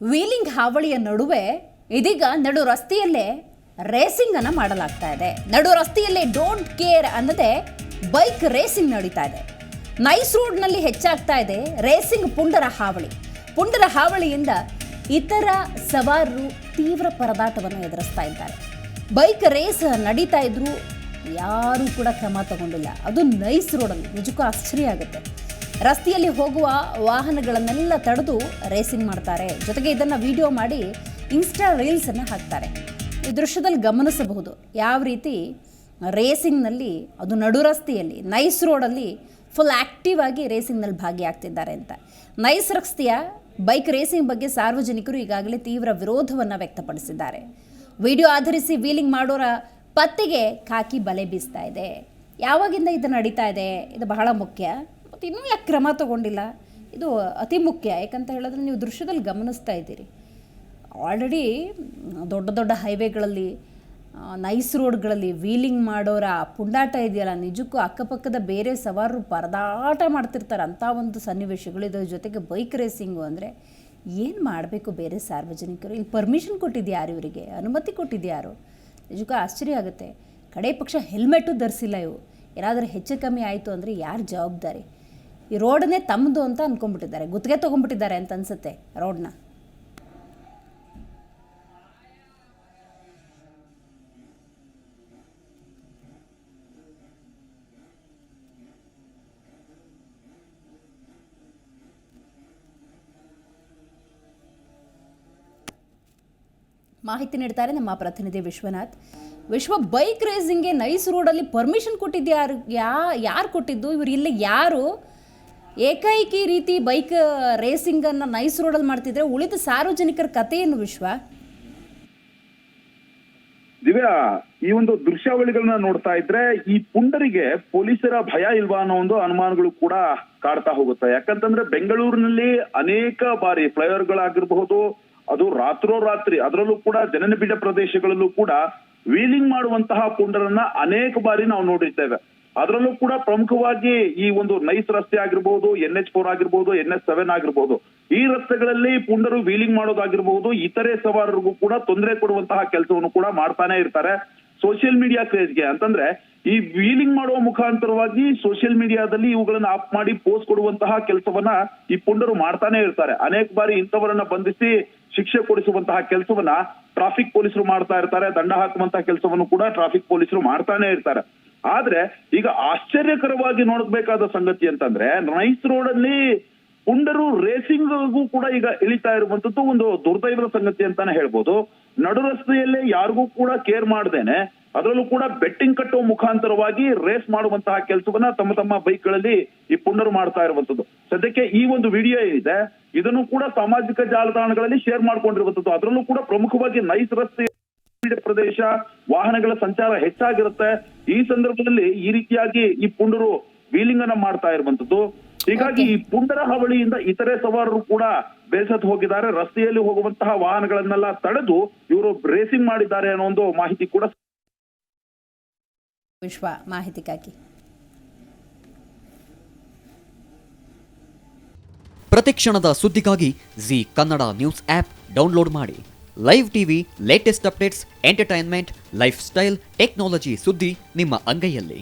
Wheeling ಹಾವಳಿಯ ನಡುವೆ ಇದೀಗ ನಡು ರಸ್ತೆಯಲ್ಲೇ ರೇಸಿಂಗ್ ಅನ್ನು ಮಾಡಲಾಗ್ತಾ ಇದೆ. ನಡು ರಸ್ತೆಯಲ್ಲೇ ಡೋಂಟ್ ಕೇರ್ ಅನ್ನದೇ ಬೈಕ್ ರೇಸಿಂಗ್ ನಡೀತಾ ಇದೆ. ನೈಸ್ ರೋಡ್ನಲ್ಲಿ ಹೆಚ್ಚಾಗ್ತಾ ಇದೆ ರೇಸಿಂಗ್ ಪುಂಡರ ಹಾವಳಿ. ಪುಂಡರ ಹಾವಳಿಯಿಂದ ಇತರ ಸವಾರರು ತೀವ್ರ ಪರದಾಟವನ್ನು ಎದುರಿಸ್ತಾ ಇದ್ದಾರೆ. ಬೈಕ್ ರೇಸ್ ನಡೀತಾ ಇದ್ರು ಯಾರೂ ಕೂಡ ಕ್ರಮ ತಗೊಂಡಿಲ್ಲ. ಅದು ನೈಸ್ ರೋಡಲ್ಲಿ. ನಿಜಕ್ಕೂ ಆಶ್ಚರ್ಯ ಆಗುತ್ತೆ. ರಸ್ತೆಯಲ್ಲಿ ಹೋಗುವ ವಾಹನಗಳನ್ನೆಲ್ಲ ತಡೆದು ರೇಸಿಂಗ್ ಮಾಡ್ತಾರೆ. ಜೊತೆಗೆ ಇದನ್ನು ವಿಡಿಯೋ ಮಾಡಿ ಇನ್ಸ್ಟಾ ರೀಲ್ಸನ್ನು ಹಾಕ್ತಾರೆ. ಈ ದೃಶ್ಯದಲ್ಲಿ ಗಮನಿಸಬಹುದು ಯಾವ ರೀತಿ ರೇಸಿಂಗ್ನಲ್ಲಿ, ಅದು ನಡು ರಸ್ತೆಯಲ್ಲಿ ನೈಸ್ ರೋಡಲ್ಲಿ ಫುಲ್ ಆ್ಯಕ್ಟಿವ್ ಆಗಿ ರೇಸಿಂಗ್ನಲ್ಲಿ ಭಾಗಿಯಾಗ್ತಿದ್ದಾರೆ ಅಂತ. ನೈಸ್ ರಸ್ತೆಯ ಬೈಕ್ ರೇಸಿಂಗ್ ಬಗ್ಗೆ ಸಾರ್ವಜನಿಕರು ಈಗಾಗಲೇ ತೀವ್ರ ವಿರೋಧವನ್ನು ವ್ಯಕ್ತಪಡಿಸಿದ್ದಾರೆ. ವಿಡಿಯೋ ಆಧರಿಸಿ ವೀಲಿಂಗ್ ಮಾಡೋರ ಪತ್ತೆಗೆ ಖಾಕಿ ಬಲೆ ಬೀಸ್ತಾ ಇದೆ. ಯಾವಾಗಿಂದ ಇದು ನಡೀತಾ ಇದೆ, ಇದು ಬಹಳ ಮುಖ್ಯ. ಮತ್ತು ಇನ್ನೂ ಯಾಕೆ ಕ್ರಮ ತಗೊಂಡಿಲ್ಲ, ಇದು ಅತಿ ಮುಖ್ಯ. ಯಾಕಂತ ಹೇಳಿದ್ರೆ ನೀವು ದೃಶ್ಯದಲ್ಲಿ ಗಮನಿಸ್ತಾ ಇದ್ದೀರಿ, ಆಲ್ರೆಡಿ ದೊಡ್ಡ ದೊಡ್ಡ ಹೈವೇಗಳಲ್ಲಿ, ನೈಸ್ ರೋಡ್ಗಳಲ್ಲಿ ವೀಲಿಂಗ್ ಮಾಡೋರ ಪುಂಡಾಟ ಇದೆಯಲ್ಲ, ನಿಜಕ್ಕೂ ಅಕ್ಕಪಕ್ಕದ ಬೇರೆ ಸವಾರರು ಪರದಾಟ ಮಾಡ್ತಿರ್ತಾರೆ. ಅಂಥ ಒಂದು ಸನ್ನಿವೇಶಗಳು. ಇದರ ಜೊತೆಗೆ ಬೈಕ್ ರೇಸಿಂಗು ಅಂದರೆ ಏನು ಮಾಡಬೇಕು ಬೇರೆ ಸಾರ್ವಜನಿಕರು? ಇಲ್ಲಿ ಪರ್ಮಿಷನ್ ಕೊಟ್ಟಿದ್ಯಾರು, ಇವರಿಗೆ ಅನುಮತಿ ಕೊಟ್ಟಿದ್ಯಾರು? ನಿಜಕ್ಕೂ ಆಶ್ಚರ್ಯ ಆಗುತ್ತೆ. ಕಡೆ ಪಕ್ಷ ಹೆಲ್ಮೆಟು ಧರಿಸಿಲ್ಲ ಇವು. ಏನಾದರೂ ಹೆಚ್ಚು ಕಮ್ಮಿ ಆಯಿತು ಅಂದರೆ ಯಾರು ಜವಾಬ್ದಾರಿ? ಈ ರೋಡನ್ನೇ ತಮ್ಮದು ಅಂತ ಅಂದ್ಕೊಂಡ್ಬಿಟ್ಟಿದ್ದಾರೆ, ಗುತ್ತಿಗೆ ತೊಗೊಂಡ್ಬಿಟ್ಟಿದ್ದಾರೆ ಅಂತ ಅನಿಸುತ್ತೆ ರೋಡ್ನ. ಮಾಹಿತಿ ನೀಡ್ತಾರೆ ನಮ್ಮ ಪ್ರತಿನಿಧಿ ವಿಶ್ವನಾಥ್. ಬೈಕ್ ರೇಸಿಂಗ್ಗೆ ನೈಸ್ ರೋಡಲ್ಲಿ ಪರ್ಮಿಷನ್ ಕೊಟ್ಟಿದ್ದು ಯಾರು ಕೊಟ್ಟಿದ್ದು? ಇವರು ಇಲ್ಲಿ ಯಾರು ಏಕೈಕಿ ರೀತಿ ಬೈಕ್ ರೇಸಿಂಗನ್ನು ನೈಸ್ ರೋಡಲ್ಲಿ ಮಾಡ್ತಿದ್ರೆ ಉಳಿದ ಸಾರ್ವಜನಿಕರ ಕಥೆ ಏನು ವಿಶ್ವ? ದಿವ್ಯಾ, ಈ ಒಂದು ದೃಶ್ಯಾವಳಿಗಳನ್ನ ನೋಡ್ತಾ ಇದ್ರೆ ಈ ಪುಂಡರಿಗೆ ಪೊಲೀಸರ ಭಯ ಇಲ್ವಾ ಅನ್ನೋ ಒಂದು ಅನುಮಾನಗಳು ಕೂಡ ಕಾಡ್ತಾ ಹೋಗುತ್ತೆ. ಯಾಕಂತಂದ್ರೆ ಬೆಂಗಳೂರಿನಲ್ಲಿ ಅನೇಕ ಬಾರಿ ಫ್ಲೈಓವರ್ಗಳಾಗಿರಬಹುದು, ಅದು ರಾತ್ರೋರಾತ್ರಿ, ಅದರಲ್ಲೂ ಕೂಡ ಜನನಿಬಿಡ ಪ್ರದೇಶಗಳಲ್ಲೂ ಕೂಡ ವೀಲಿಂಗ್ ಮಾಡುವಂತಹ ಪುಂಡರನ್ನ ಅನೇಕ ಬಾರಿ ನಾವು ನೋಡಿರ್ತೇವೆ. ಅದರಲ್ಲೂ ಕೂಡ ಪ್ರಮುಖವಾಗಿ ಈ ಒಂದು ನೈಸ್ ರಸ್ತೆ ಆಗಿರ್ಬಹುದು, NH4 ಆಗಿರ್ಬಹುದು, NH7 ಆಗಿರ್ಬಹುದು, ಈ ರಸ್ತೆಗಳಲ್ಲಿ ಪುಂಡರು ವೀಲಿಂಗ್ ಮಾಡೋದಾಗಿರ್ಬಹುದು, ಇತರೆ ಸವಾರರಿಗೂ ಕೂಡ ತೊಂದರೆ ಕೊಡುವಂತಹ ಕೆಲಸವನ್ನು ಕೂಡ ಮಾಡ್ತಾನೆ ಇರ್ತಾರೆ. ಸೋಷಿಯಲ್ ಮೀಡಿಯಾ ಕ್ರೇಜ್ಗೆ ಅಂತಂದ್ರೆ ಈ ವೀಲಿಂಗ್ ಮಾಡುವ ಮುಖಾಂತರವಾಗಿ ಸೋಷಿಯಲ್ ಮೀಡಿಯಾದಲ್ಲಿ ಇವುಗಳನ್ನ ಆಪ್ ಮಾಡಿ ಪೋಸ್ಟ್ ಕೊಡುವಂತಹ ಕೆಲಸವನ್ನ ಈ ಪುಂಡರು ಮಾಡ್ತಾನೆ ಇರ್ತಾರೆ. ಅನೇಕ ಬಾರಿ ಇಂಥವರನ್ನ ಬಂಧಿಸಿ ಶಿಕ್ಷೆ ಕೊಡಿಸುವಂತಹ ಕೆಲಸವನ್ನ ಟ್ರಾಫಿಕ್ ಪೊಲೀಸರು ಮಾಡ್ತಾ ಇರ್ತಾರೆ. ದಂಡ ಹಾಕುವಂತಹ ಕೆಲಸವನ್ನು ಕೂಡ ಟ್ರಾಫಿಕ್ ಪೊಲೀಸರು ಮಾಡ್ತಾನೆ ಇರ್ತಾರೆ. ಆದ್ರೆ ಈಗ ಆಶ್ಚರ್ಯಕರವಾಗಿ ನೋಡಬೇಕಾದ ಸಂಗತಿ ಅಂತಂದ್ರೆ ನೈಸ್ ರೋಡ್ ಅಲ್ಲಿ ಪುಂಡರು ರೇಸಿಂಗ್ಗೂ ಕೂಡ ಈಗ ಇಳಿತಾ ಇರುವಂತದ್ದು ಒಂದು ದುರ್ದೈವದ ಸಂಗತಿ ಅಂತಾನೆ ಹೇಳ್ಬೋದು. ನಡು ರಸ್ತೆಯಲ್ಲೇ ಯಾರಿಗೂ ಕೂಡ ಕೇರ್ ಮಾಡ್ದೇನೆ, ಅದರಲ್ಲೂ ಕೂಡ ಬೆಟ್ಟಿಂಗ್ ಕಟ್ಟುವ ಮುಖಾಂತರವಾಗಿ ರೇಸ್ ಮಾಡುವಂತಹ ಕೆಲಸವನ್ನ ತಮ್ಮ ತಮ್ಮ ಬೈಕ್ ಗಳಲ್ಲಿ ಈ ಪುಂಡರು ಮಾಡ್ತಾ ಇರುವಂತದ್ದು. ಸದ್ಯಕ್ಕೆ ಈ ಒಂದು ವಿಡಿಯೋ ಏನಿದೆ ಇದನ್ನು ಕೂಡ ಸಾಮಾಜಿಕ ಜಾಲತಾಣಗಳಲ್ಲಿ ಶೇರ್ ಮಾಡ್ಕೊಂಡಿರುವಂತದ್ದು. ಅದರಲ್ಲೂ ಕೂಡ ಪ್ರಮುಖವಾಗಿ ನೈಸ್ ರಸ್ತೆ ಪ್ರದೇಶ, ವಾಹನಗಳ ಸಂಚಾರ ಹೆಚ್ಚಾಗಿರುತ್ತೆ. ಈ ಸಂದರ್ಭದಲ್ಲಿ ಈ ರೀತಿಯಾಗಿ ಈ ಪುಂಡರು ವೀಲಿಂಗ್ ಅನ್ನ ಮಾಡ್ತಾ ಇರುವಂತದ್ದು. ಹೀಗಾಗಿ ಈ ಪುಂಡರ ಹಾವಳಿಯಿಂದ ಇತರೆ ಸವಾರರು ಕೂಡ ಬೇಸತ್ತು ಹೋಗಿದ್ದಾರೆ. ರಸ್ತೆಯಲ್ಲಿ ಹೋಗುವಂತಹ ವಾಹನಗಳನ್ನೆಲ್ಲ ತಡೆದು ಇವರು ರೇಸಿಂಗ್ ಮಾಡಿದ್ದಾರೆ ಅನ್ನೋ ಒಂದು ಮಾಹಿತಿ ಕೂಡ. ವಿಶ್ವ ಮಾಹಿತಿಗಾಗಿ. ಪ್ರತಿಕ್ಷಣದ ಸುದ್ದಿಗಾಗಿ Zee Kannada news app download ಮಾಡಿ. Live TV, latest updates, entertainment, lifestyle, technology ಸುದ್ದಿ ನಿಮ್ಮ ಅಂಗೈಯಲ್ಲಿ.